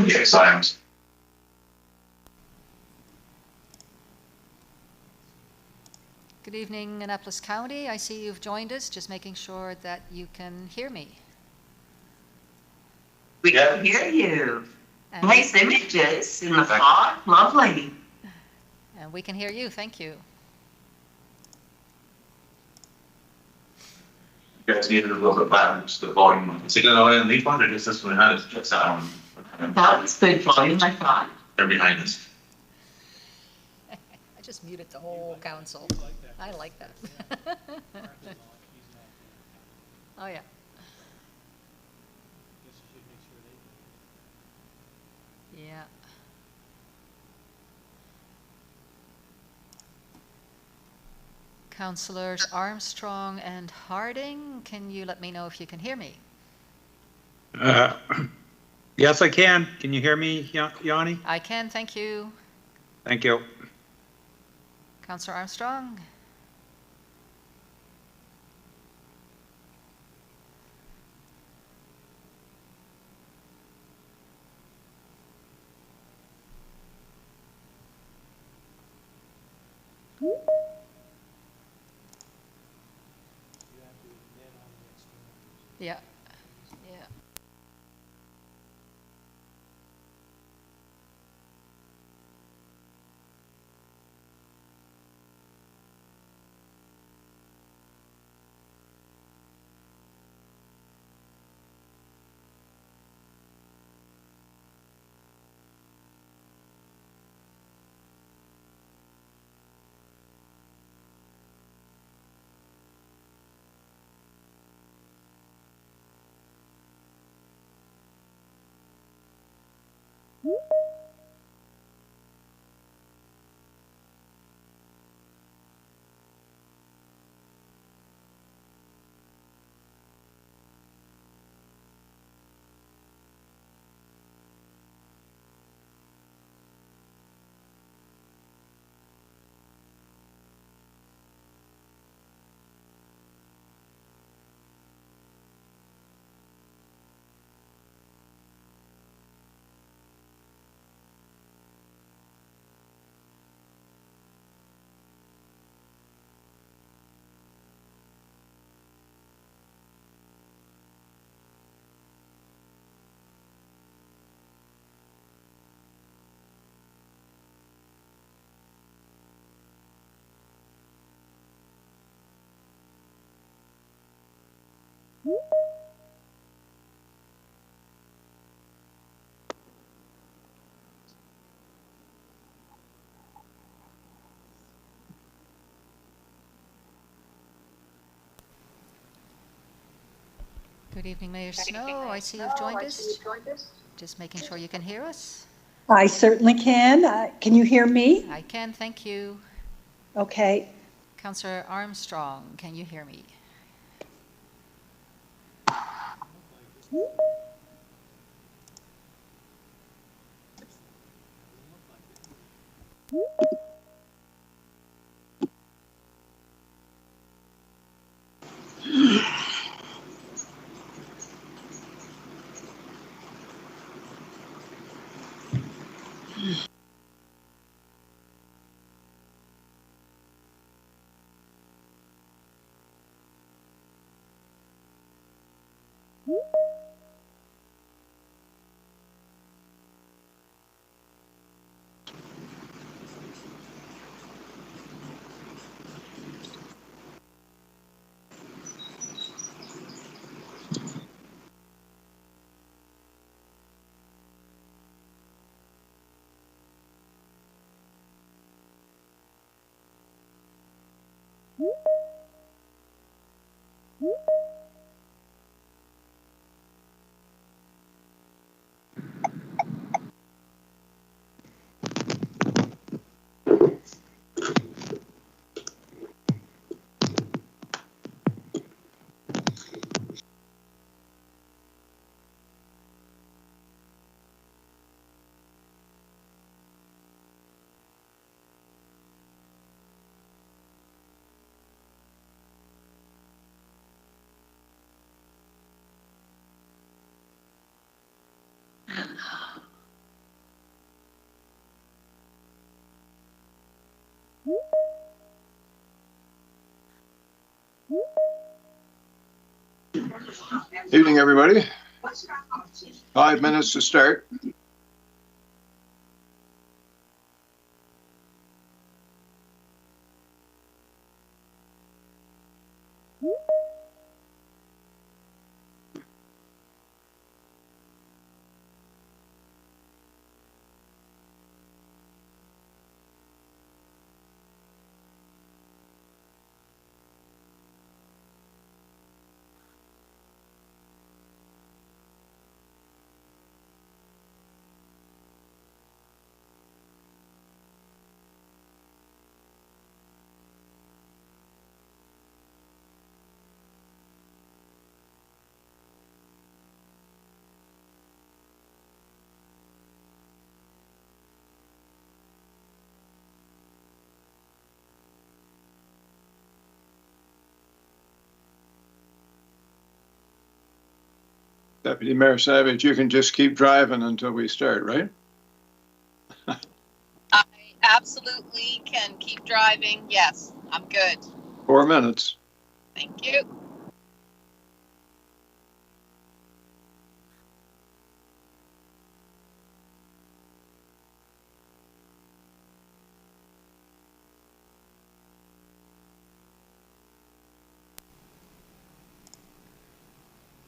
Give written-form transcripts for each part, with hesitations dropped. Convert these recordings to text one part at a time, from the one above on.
Yes, I am. Good evening, Annapolis County. I see you've joined us, just making sure that you can hear me. We can hear you. And Nice images in the fog. Lovely. And we can hear you. Thank you. You guys needed a little bit louder, just the volume. Is it gonna in these ones or just this one had it just on? That was good volume, I thought. They're behind us. I just muted the whole council. I like that. Oh, yeah. Yeah. Councillors Armstrong and Harding, can you let me know if you can hear me? Yes, I can. Can you hear me, Yanni? I can, thank you. Thank you. Councillor Armstrong? Yeah. Yeah. Good evening, Mayor Snow. I see you've joined us. Just making sure you can hear us. I certainly can. Can you hear me? I can, thank you. Okay. Councillor Armstrong, can you hear me? Evening, everybody. 5 minutes to start. Deputy Mayor Savage, you can just keep driving until we start, right? I absolutely can keep driving. Yes, I'm good. 4 minutes. Thank you.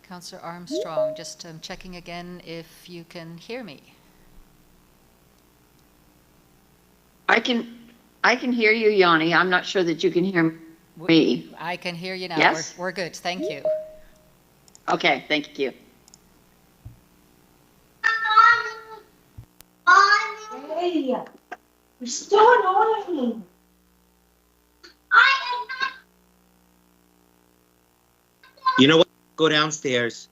Councillor Armstrong, just checking again if you can hear me. I can hear you, Yanni. I'm not sure that you can hear me. I can hear you now. Yes? We're good. Thank you. Okay, thank you. Hey, you're so annoying. You know what? Go downstairs.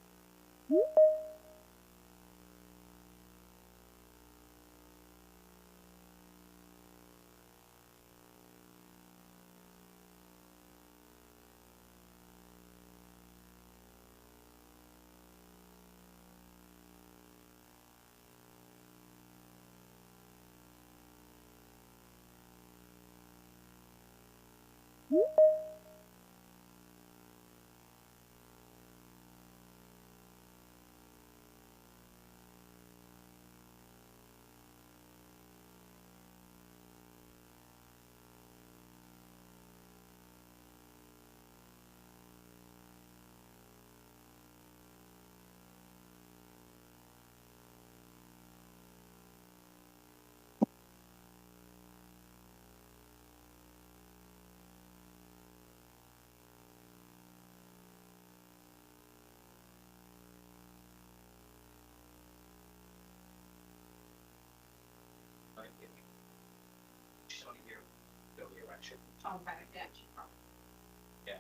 Yeah.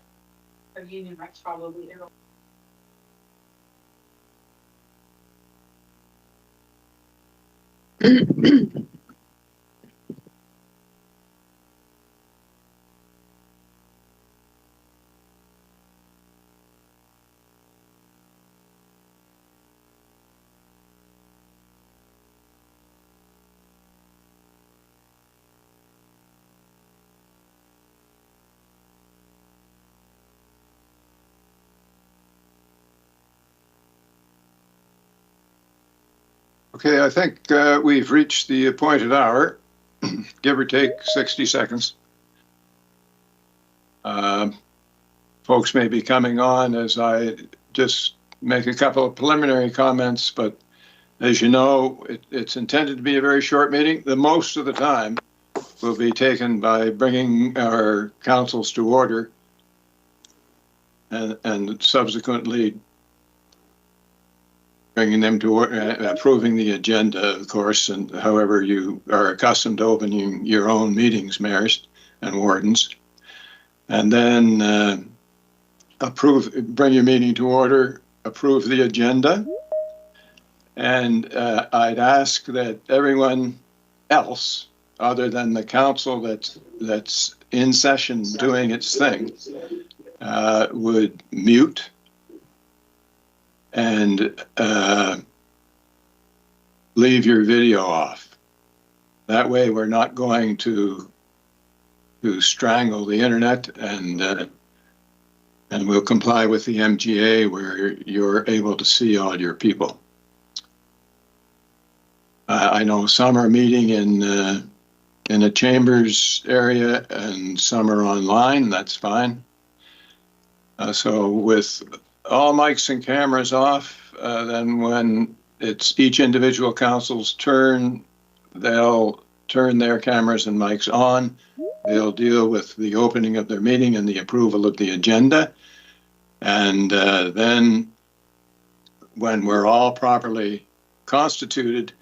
Or Union Rex probably. Okay, I think we've reached the appointed hour, give or take 60 seconds. Folks may be coming on as I just make a couple of preliminary comments, but as you know, it's intended to be a very short meeting. The most of the time will be taken by bringing our councils to order and subsequently bringing them to approving the agenda, of course, and however you are accustomed to opening your own meetings, mayors and wardens. And then bring your meeting to order, approve the agenda. And I'd ask that everyone else, other than the council that's in session doing its thing, would mute and leave your video off. That way we're not going to strangle the internet and And we'll comply with the MGA where you're able to see all your people. I know some are meeting in the chambers area and some are online. That's fine. So with all mics and cameras off, then when it's each individual council's turn, they'll turn their cameras and mics on. They'll deal with the opening of their meeting and the approval of the agenda. And then when we're all properly constituted,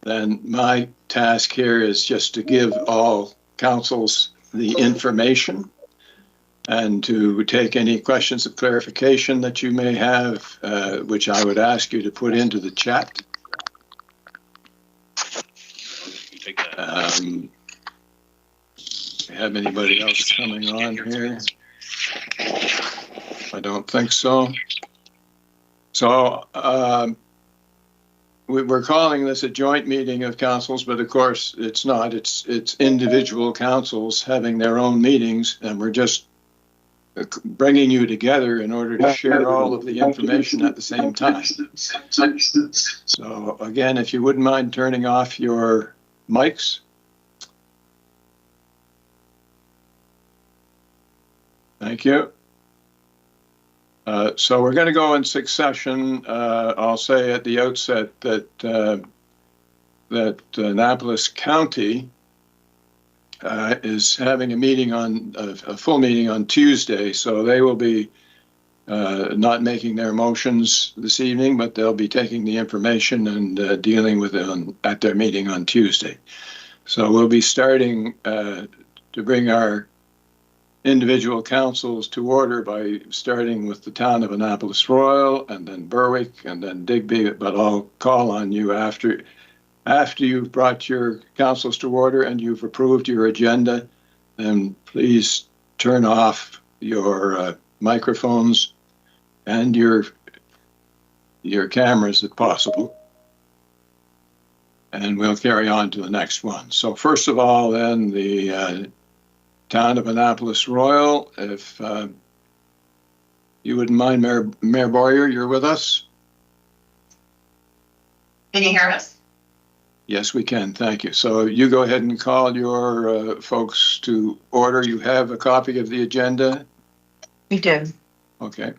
then my task here is just to give all councils the information and to take any questions of clarification that you may have, which I would ask you to put into the chat. Have anybody else coming on here? I don't think so. So we're calling this a joint meeting of councils, but of course it's not. It's individual councils having their own meetings, and we're just bringing you together in order to share all of the information at the same time. So again, if you wouldn't mind turning off your mics. Thank you. So we're going to go in succession. I'll say at the outset that Annapolis County is having a full meeting on Tuesday. So they will be not making their motions this evening, but they'll be taking the information and dealing with it at their meeting on Tuesday. So we'll be starting to bring our individual councils to order by starting with the town of Annapolis Royal and then Berwick and then Digby, but I'll call on you after you've brought your councils to order and you've approved your agenda, then please turn off your microphones and your cameras if possible. And we'll carry on to the next one. So first of all, then the town of Annapolis Royal, if you wouldn't mind, Mayor Boyer, you're with us? Can you hear us? Yes, we can. Thank you. So you go ahead and call your folks to order. You have a copy of the agenda? We do. Okay.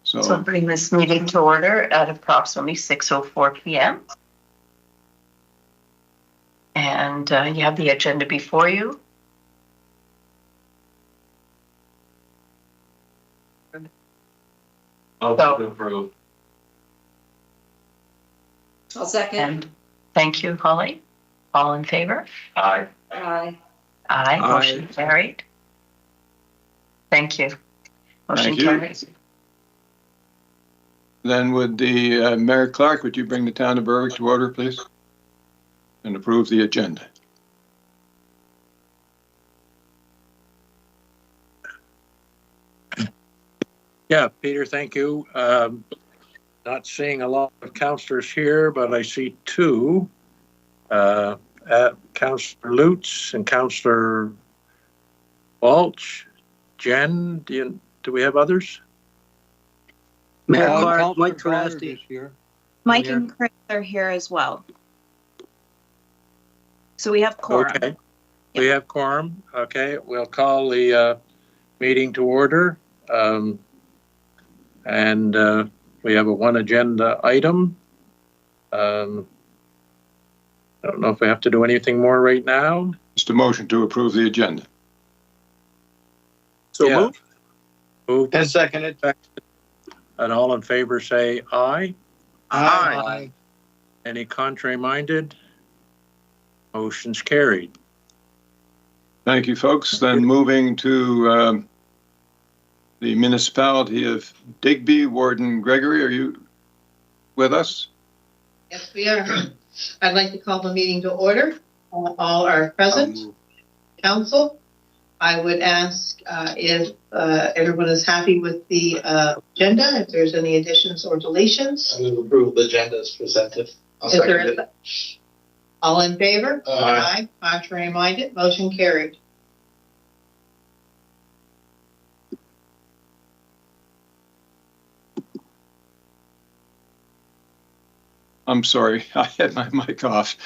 So bring this meeting to order at approximately 6:04 p.m. And you have the agenda before you. I'll approve. I'll second. And thank you, Holly. All in favor? Aye. Aye. Aye. Aye. Motion carried. Thank you. Motion Thank you. carries. Then would the Mayor Clark, would you bring the town of Berwick to order, please? And approve the agenda. Yeah, Peter, thank you. Not seeing a lot of councillors here, but I see two. Councillor Lutz and Councillor Balch. Jen, do we have others? Mayor Clark, Mike Terasti is here. Mike Here. and Chris are here as well. So we have quorum. Okay, we have quorum. Okay, we'll call the meeting to order. And we have a one agenda item. I don't know if we have to do anything more right now. Just a motion to approve the agenda. So moved. Moved And seconded. and all in favor say aye. Aye. Any contrary minded? Motion's carried. Thank you, folks. Then moving to the municipality of Digby, Warden Gregory, are you with us? Yes, we are. I'd like to call the meeting to order. All are present. Council, I would ask if everyone is happy with the agenda, if there's any additions or deletions. I will approve the agenda as presented. I'll Is there second it. all in favor? Aye. Contrary minded, motion carried. I'm sorry, I had my mic off.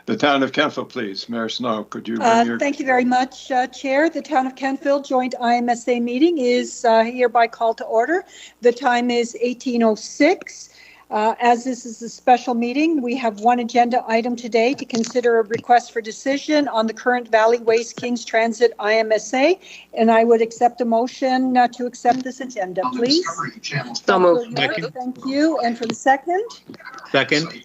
The town of Kentville, please. Mayor Snow, could you bring your... Thank you very much, Chair. The Town of Kentville joint IMSA meeting is hereby called to order. The time is 18:06. As this is a special meeting, we have one agenda item today to consider a request for decision on the current Valley Waste Kings Transit IMSA, and I would accept a motion to accept this agenda, please. So moved. Councillor York, thank you. And for the second? Second.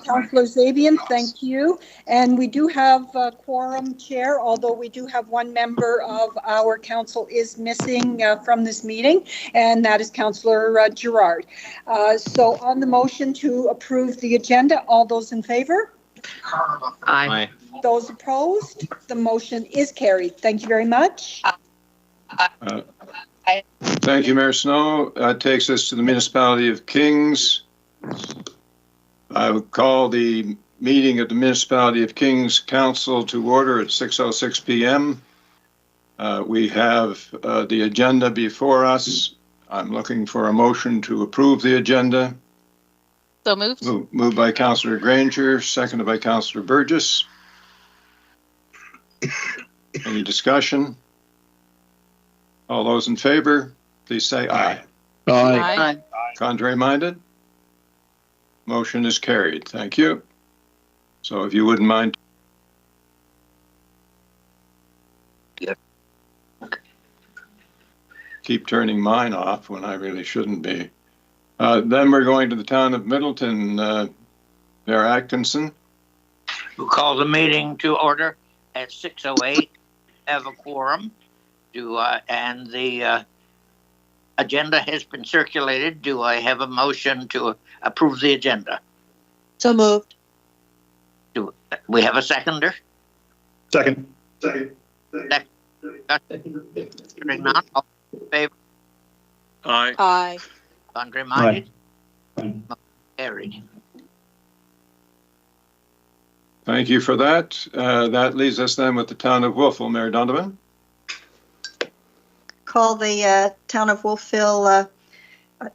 Councillor Zabian, thank you. And we do have a quorum, Chair, although we do have one member of our council is missing from this meeting, and that is Councillor Gerard. So on the motion to approve the agenda, all those in favor? Aye. Those opposed? The motion is carried. Thank you very much. Thank you, Mayor Snow. That takes us to the Municipality of Kings. I would call the meeting of the Municipality of Kings Council to order at 6:06 p.m. We have the agenda before us. I'm looking for a motion to approve the agenda. So moved. Moved by Councillor Granger, seconded by Councillor Burgess. Any discussion? All those in favor, please say aye. Aye. Contrary minded? Motion is carried. Thank you. So if you wouldn't mind. Keep turning mine off when I really shouldn't be. Then we're going to the town of Middleton. Mayor Atkinson. We'll call the meeting to order at 6:08. Have a quorum. And the agenda has been circulated. Do I have a motion to approve the agenda? So moved. Do we have a seconder? Second. Hearing none, all in favor? Aye. Aye. Contrary minded? Carried. Thank you for that. That leaves us then with the town of Wolfville. Mayor Donovan. Call the Town of Wolfville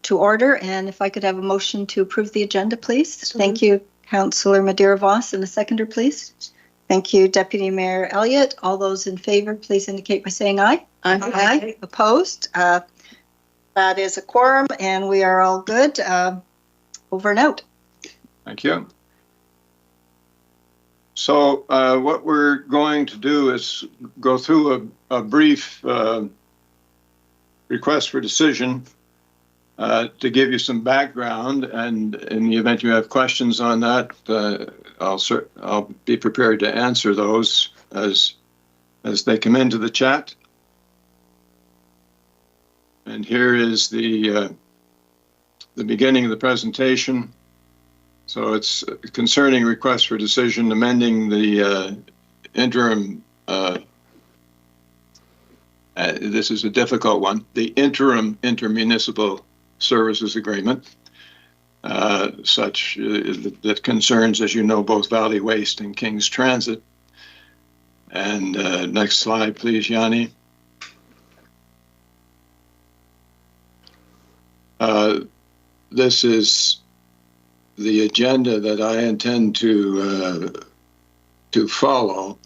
to order, and if I could have a motion to approve the agenda, please. Thank you, Councillor Madeira Voss, and a seconder, please. Thank you, Deputy Mayor Elliott. All those in favor, please indicate by saying aye. Aye. Opposed? That is a quorum, and we are all good. Over and out. Thank you. So what we're going to do is go through a brief request for decision to give you some background, and in the event you have questions on that, I'll be prepared to answer those as they come into the chat. And here is the beginning of the presentation. So it's concerning request for decision amending the interim. This is a difficult one. The interim intermunicipal services agreement, such that concerns, as you know, both Valley Waste and Kings Transit. And next slide, please, Yanni. This is the agenda that I intend to follow.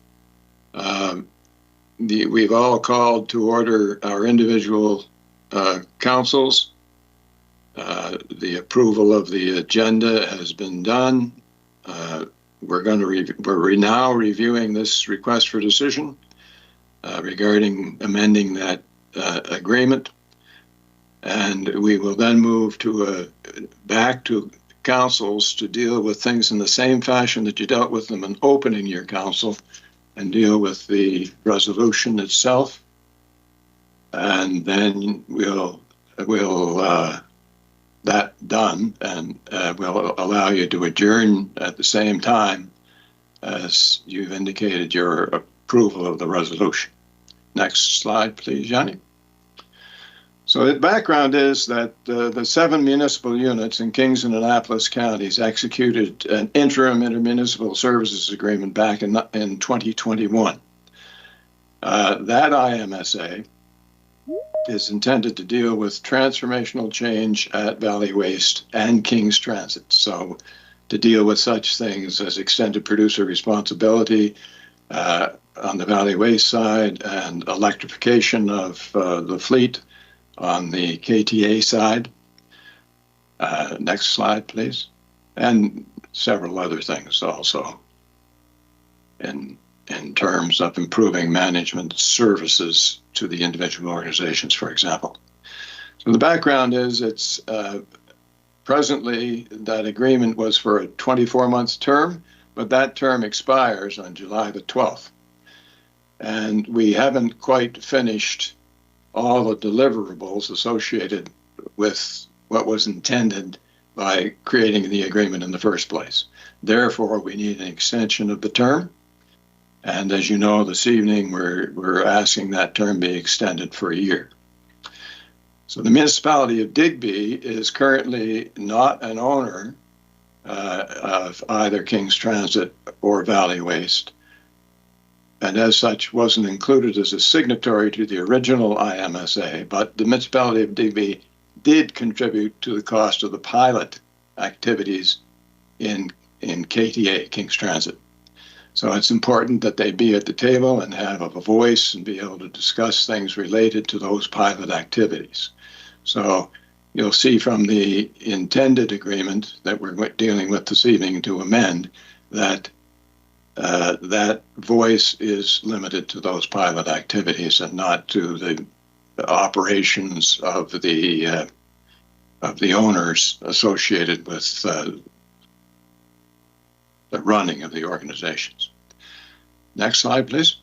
We've all called to order our individual councils. The approval of the agenda has been done. We're now reviewing this request for decision regarding amending that agreement, and we will then move to back to councils to deal with things in the same fashion that you dealt with them in opening your council, and deal with the resolution itself, and then we'll that done, and we'll allow you to adjourn at the same time as you've indicated your approval of the resolution. Next slide, please, Yanni. So the background is that the 7 municipal units in Kings and Annapolis counties executed an interim intermunicipal services agreement back in 2021. That IMSA is intended to deal with transformational change at Valley Waste and King's Transit. So to deal with such things as extended producer responsibility on the Valley Waste side and electrification of the fleet on the KTA side. Next slide, please. And several other things also in terms of improving management services to the individual organizations, for example. So the background is it's presently that agreement was for a 24-month term, but that term expires on July the 12th. And we haven't quite finished all the deliverables associated with what was intended by creating the agreement in the first place. Therefore, we need an extension of the term. And as you know, this evening, we're asking that term be extended for a year. So the municipality of Digby is currently not an owner of either King's Transit or Valley Waste, and as such wasn't included as a signatory to the original IMSA, but the municipality of Digby did contribute to the cost of the pilot activities in KTA, King's Transit. So it's important that they be at the table and have a voice and be able to discuss things related to those pilot activities. So you'll see from the intended agreement that we're dealing with this evening to amend that that voice is limited to those pilot activities and not to the operations of the owners associated with the running of the organizations. Next slide, please.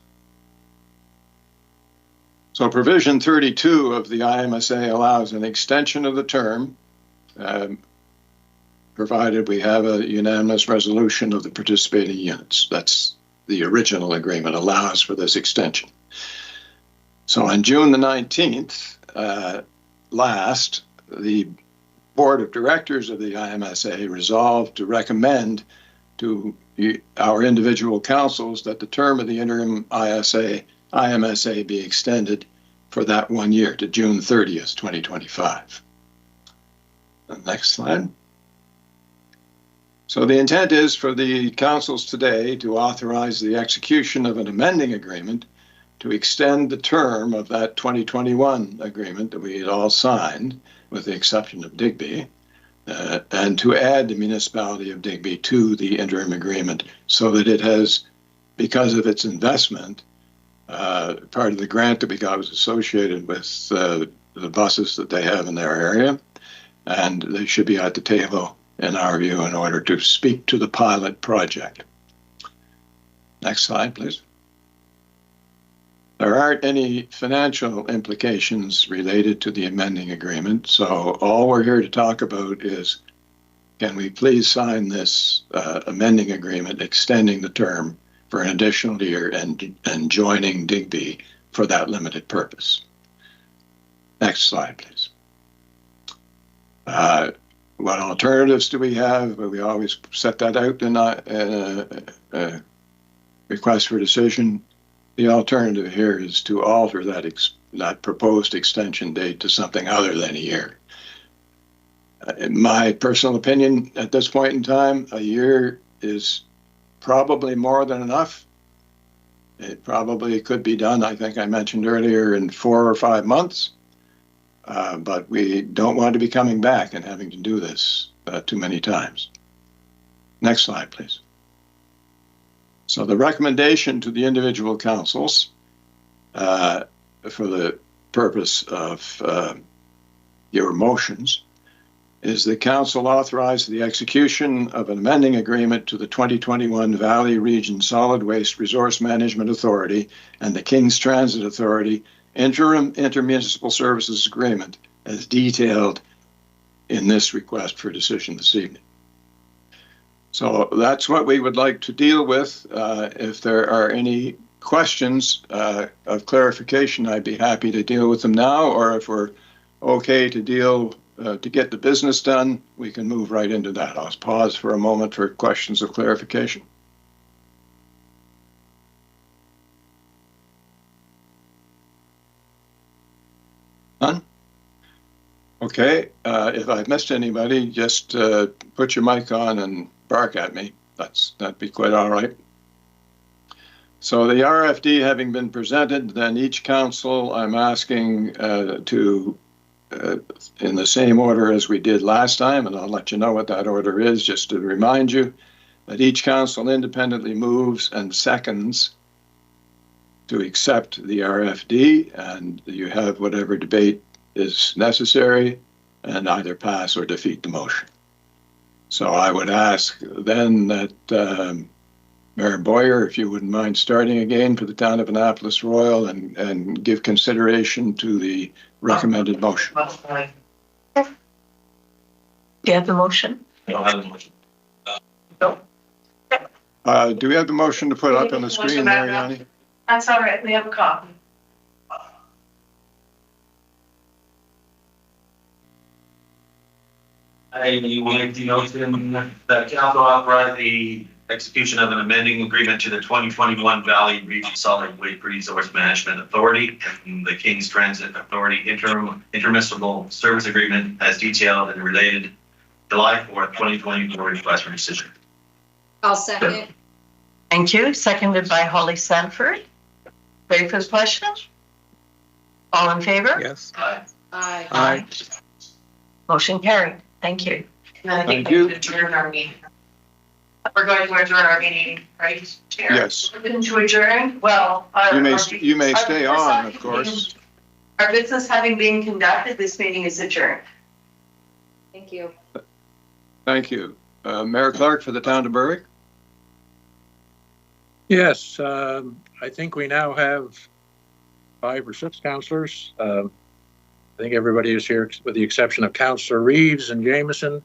So provision 32 of the IMSA allows an extension of the term, provided we have a unanimous resolution of the participating units. That's the original agreement allows for this extension. So on June the 19th, last, the board of directors of the IMSA resolved to recommend to our individual councils that the term of the interim IMSA be extended for that 1 year to June 30th, 2025. The next slide. So the intent is for the councils today to authorize the execution of an amending agreement to extend the term of that 2021 agreement that we had all signed, with the exception of Digby, and to add the municipality of Digby to the interim agreement so that it has, because of its investment, part of the grant that we got was associated with the buses that they have in their area, and they should be at the table, in our view, in order to speak to the pilot project. Next slide, please. There aren't any financial implications related to the amending agreement, so all we're here to talk about is, can we please sign this amending agreement extending the term for an additional year and joining Digby for that limited purpose. Next slide, please. What alternatives do we have? We always set that out in a request for decision. The alternative here is to alter that proposed extension date to something other than a year. In my personal opinion, at this point in time, a year is probably more than enough. It probably could be done, I think I mentioned earlier, in 4 or 5 months. But we don't want to be coming back and having to do this too many times. Next slide, please. So the recommendation to the individual councils for the purpose of your motions is the council authorize the execution of an amending agreement to the 2021 Valley Region Solid Waste Resource Management Authority and the King's Transit Authority interim intermunicipal services agreement as detailed in this request for decision this evening. So that's what we would like to deal with. If there are any questions of clarification, I'd be happy to deal with them now, or if we're okay to deal to get the business done, we can move right into that. I'll pause for a moment for questions of clarification. Okay, if I've missed anybody, just put your mic on and bark at me. That'd be quite all right. So the RFD having been presented, then each council I'm asking to, in the same order as we did last time, and I'll let you know what that order is, just to remind you that each council independently moves and seconds to accept the RFD, and you have whatever debate is necessary and either pass or defeat the motion. So I would ask then that Mayor Boyer, if you wouldn't mind starting again for the town of Annapolis Royal and give consideration to the recommended motion. Do you have the motion? I don't have a motion. No. Do we have the motion to put up on the screen there, Yanni? That's all right. We have a copy. I wanted to note that council authorized the execution of an amending agreement to the 2021 Valley Region Solid Waste Resource Management Authority and the King's Transit Authority intermunicipal service agreement as detailed in the related July 4th, 2024 request for decision. I'll second. Thank you. Seconded by Holly Sanford. Ready for the question? All in favor? Yes. Aye. Aye. Motion carried. Thank you. And I think we should adjourn our meeting. We're going to adjourn our meeting, right, Chair? Yes. We're going to adjourn. Well, You may stay on, of course. Our business having been conducted, this meeting is adjourned. Thank you. Thank you. Mayor Clark for the town of Berwick. Yes, I think we now have 5 or 6 councillors. I think everybody is here with the exception of Councillor Reeves and Jameson.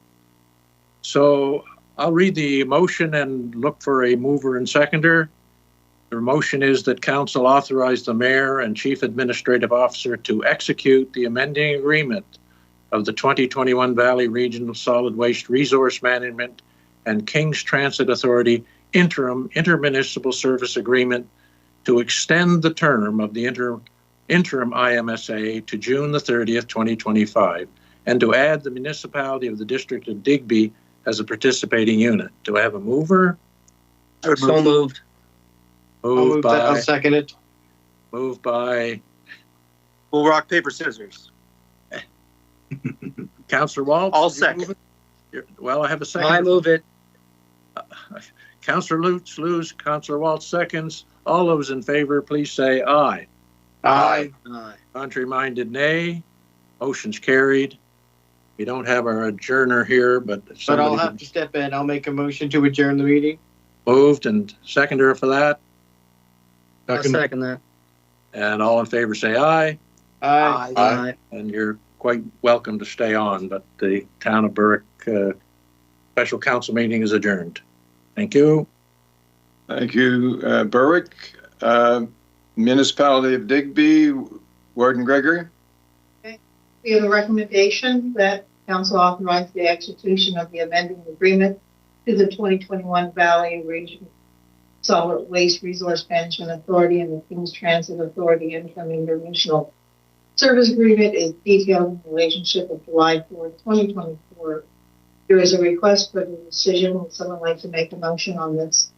So I'll read the motion and look for a mover and seconder. The motion is that council authorize the mayor and chief administrative officer to execute the amending agreement of the 2021 Valley Regional Solid Waste Resource Management and King's Transit Authority intermunicipal service agreement to extend the term of the interim IMSA to June the 30th, 2025, and to add the municipality of the district of Digby as a participating unit. Do I have a mover? So moved. Moved by. I'll second it. Moved by. We'll rock, paper, scissors. Councillor Waltz? I'll second. Well, I have a second. I move it. Councillor Lutz, Councillor Waltz seconds. All those in favor, please say aye. Aye. Contrary-minded, nay. Motion's carried. We don't have our adjourner here, but I'll have to step in. I'll make a motion to adjourn the meeting. Moved and seconder for that. I'll second that. And all in favor say aye. Aye. Aye. And you're quite welcome to stay on, but the town of Berwick special council meeting is adjourned. Thank you. Thank you, Berwick. Municipality of Digby, Warden Gregory. We have a recommendation that council authorize the execution of the amending agreement to the 2021 Valley Region Solid Waste Resource Management Authority and the King's Transit Authority intermunicipal service agreement is detailed in the relationship of July 4th, 2024. There is a request for the decision. Would someone like to make a motion on this?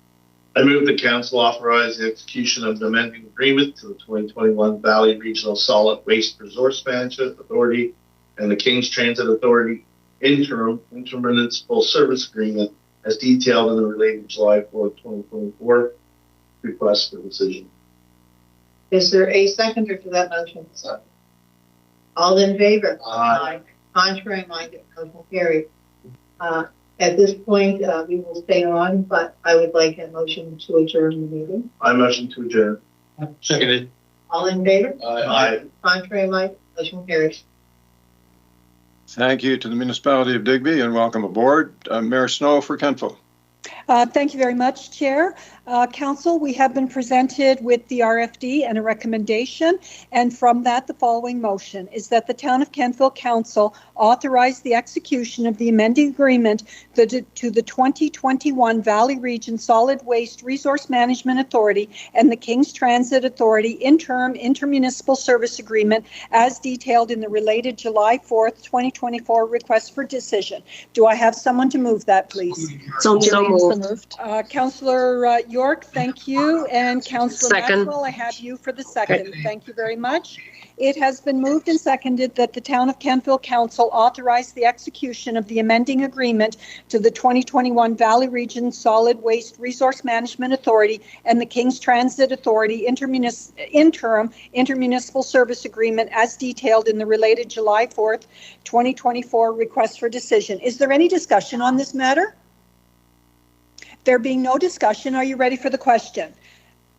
I move the council authorize the execution of the amending agreement to the 2021 Valley Regional Solid Waste Resource Management Authority and the King's Transit Authority intermunicipal service agreement as detailed in the related July 4th, 2024 request for decision. Is there a seconder to that motion? All in favor? Aye. Contrary minded, motion carried. At this point, we will stay on, but I would like a motion to adjourn the meeting. I motion to adjourn. Seconded. All in favor? Aye. Contrary minded, motion carries. Thank you to the municipality of Digby and welcome aboard. Mayor Snow for Kentville. Thank you very much, Chair. Council, we have been presented with the RFD and a recommendation, and from that, the following motion is that the Town of Kentville Council authorize the execution of the amending agreement to the 2021 Valley Region Solid Waste Resource Management Authority and the King's Transit Authority interim intermunicipal service agreement as detailed in the related July 4th, 2024 request for decision. Do I have someone to move that, please? So moved. Councillor York, thank you. And Councillor Second. Maxwell, I have you for the second. Thank you very much. It has been moved and seconded that the Town of Kentville Council authorize the execution of the amending agreement to the 2021 Valley Region Solid Waste Resource Management Authority and the King's Transit Authority interim intermunicipal service agreement as detailed in the related July 4th, 2024 request for decision. Is there any discussion on this matter? There being no discussion, are you ready for the question?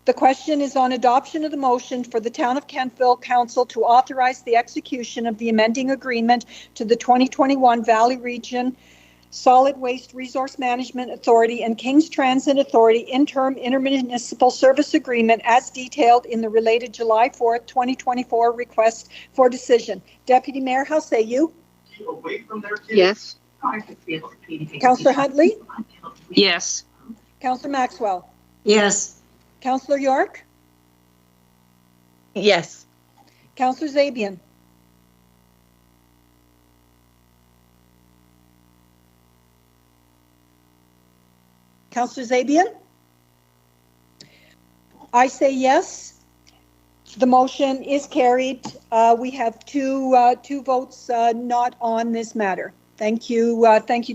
The question is on adoption of the motion for the Town of Kentville Council to authorize the execution of the amending agreement to the 2021 Valley Region Solid Waste Resource Management Authority and King's Transit Authority interim intermunicipal service agreement as detailed in the related July 4th, 2024 request for decision. Deputy Mayor, how say you? Yes. Councillor Huntley? Yes. Councillor Maxwell? Yes. Councillor York? Yes. Councillor Zabian? Councillor Zabian? I say yes. The motion is carried. We have two votes not on this matter. Thank you,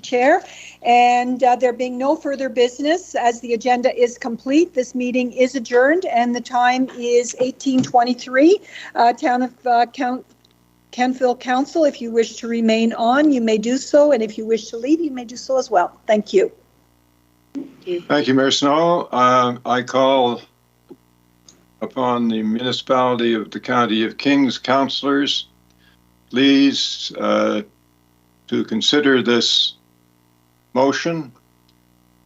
Chair. And there being no further business, as the agenda is complete, this meeting is adjourned, and the time is 18:23. Town of Kentville Council, if you wish to remain on, you may do so, and if you wish to leave, you may do so as well. Thank you. Thank you, Mayor Snow. I call upon the municipality of the County of Kings councillors, please, to consider this motion,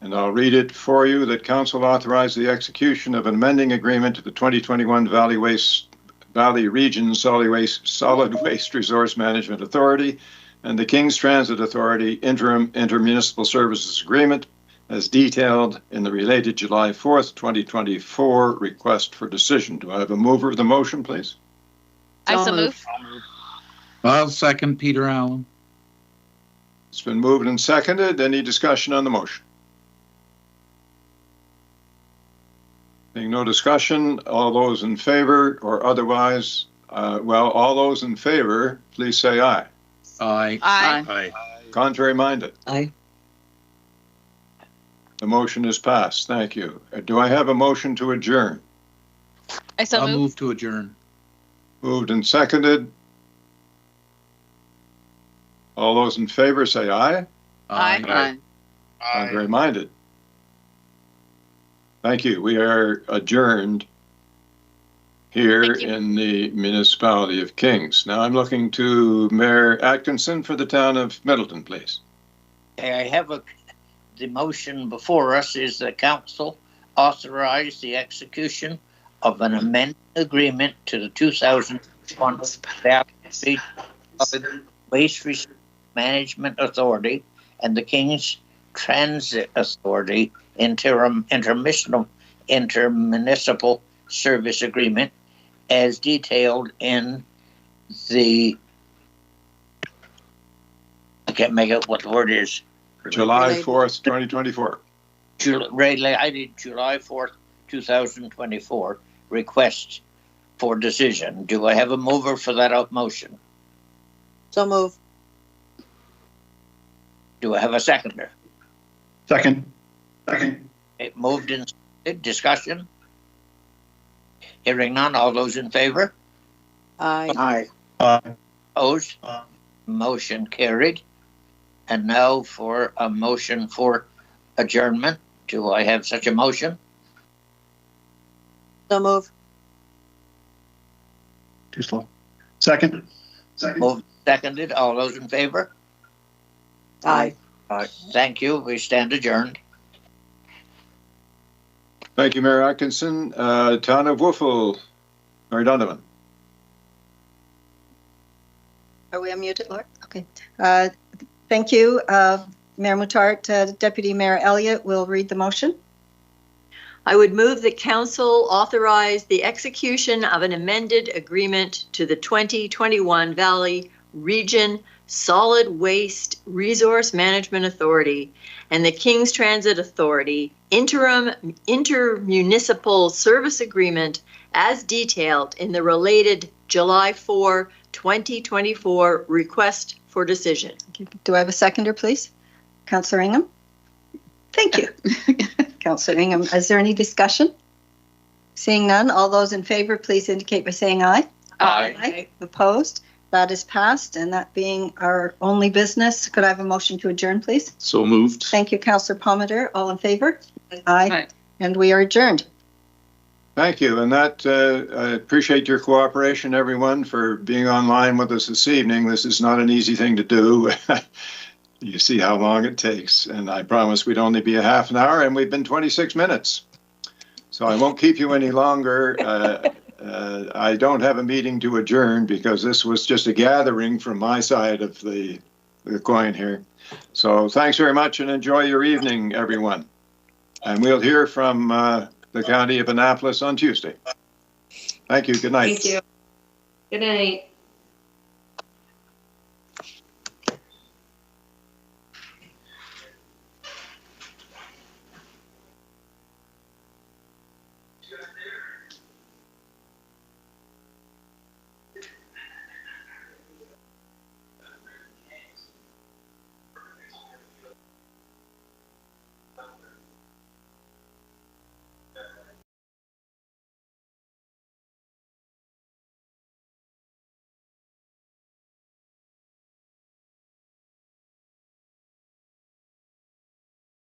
and I'll read it for you, that council authorize the execution of an amending agreement to the 2021 Valley Region Solid Waste Resource Management Authority and the King's Transit Authority interim intermunicipal services agreement as detailed in the related July 4th, 2024 request for decision. Do I have a mover of the motion, please? I so move. I'll second Peter Allen. It's been moved and seconded. Any discussion on the motion? Being no discussion, all those in favor or otherwise, all those in favor, please say aye. Aye. Aye. Contrary minded? Aye. The motion is passed. Thank you. Do I have a motion to adjourn? I so I'll move. move to adjourn. Moved and seconded. All those in favor say aye. Aye. Contrary minded? Thank you. We are adjourned here Thank you. in the municipality of Kings. Now I'm looking to Mayor Atkinson for the town of Middleton, please. I have the motion before us is the council authorize the execution of an amended agreement to the 2001 Valley Waste Resource Management Authority and the King's Transit Authority intermunicipal service agreement as detailed in the, I can't make out what the word is. July 4th, 2024. I did July 4th, 2024 request for decision. Do I have a mover for that motion? So move. Do I have a seconder? Second. It moved in discussion. Hearing none, all those in favor? Aye. Opposed? Motion carried. And now for a motion for adjournment. Do I have such a motion? So move. Too slow. Second. Moved, seconded. All those in favor? Aye. Thank you. We stand adjourned. Thank you, Mayor Atkinson. Town of Woofle, Mary Donovan. Are we unmuted, Laura? Okay. Thank you, Mayor Mutart. Deputy Mayor Elliott will read the motion. I would move that council authorize the execution of an amended agreement to the 2021 Valley Region Solid Waste Resource Management Authority and the King's Transit Authority intermunicipal service agreement as detailed in the related July 4, 2024 request for decision. Do I have a seconder, please? Councillor Ingham? Thank you. Councillor Ingham, is there any discussion? Seeing none, all those in favor, please indicate by saying aye. Aye. Opposed? That is passed, and that being our only business, could I have a motion to adjourn, please? So moved. Thank you, Councillor Palmater. All in favor? Aye. And we are adjourned. Thank you. And that, I appreciate your cooperation, everyone, for being online with us this evening. This is not an easy thing to do. You see how long it takes. And I promised we'd only be a half an hour, and we've been 26 minutes. So I won't keep you any longer. I don't have a meeting to adjourn because this was just a gathering from my side of the coin here. So thanks very much and enjoy your evening, everyone. And we'll hear from the County of Annapolis on Tuesday. Thank you. Good night. Thank you. Good night.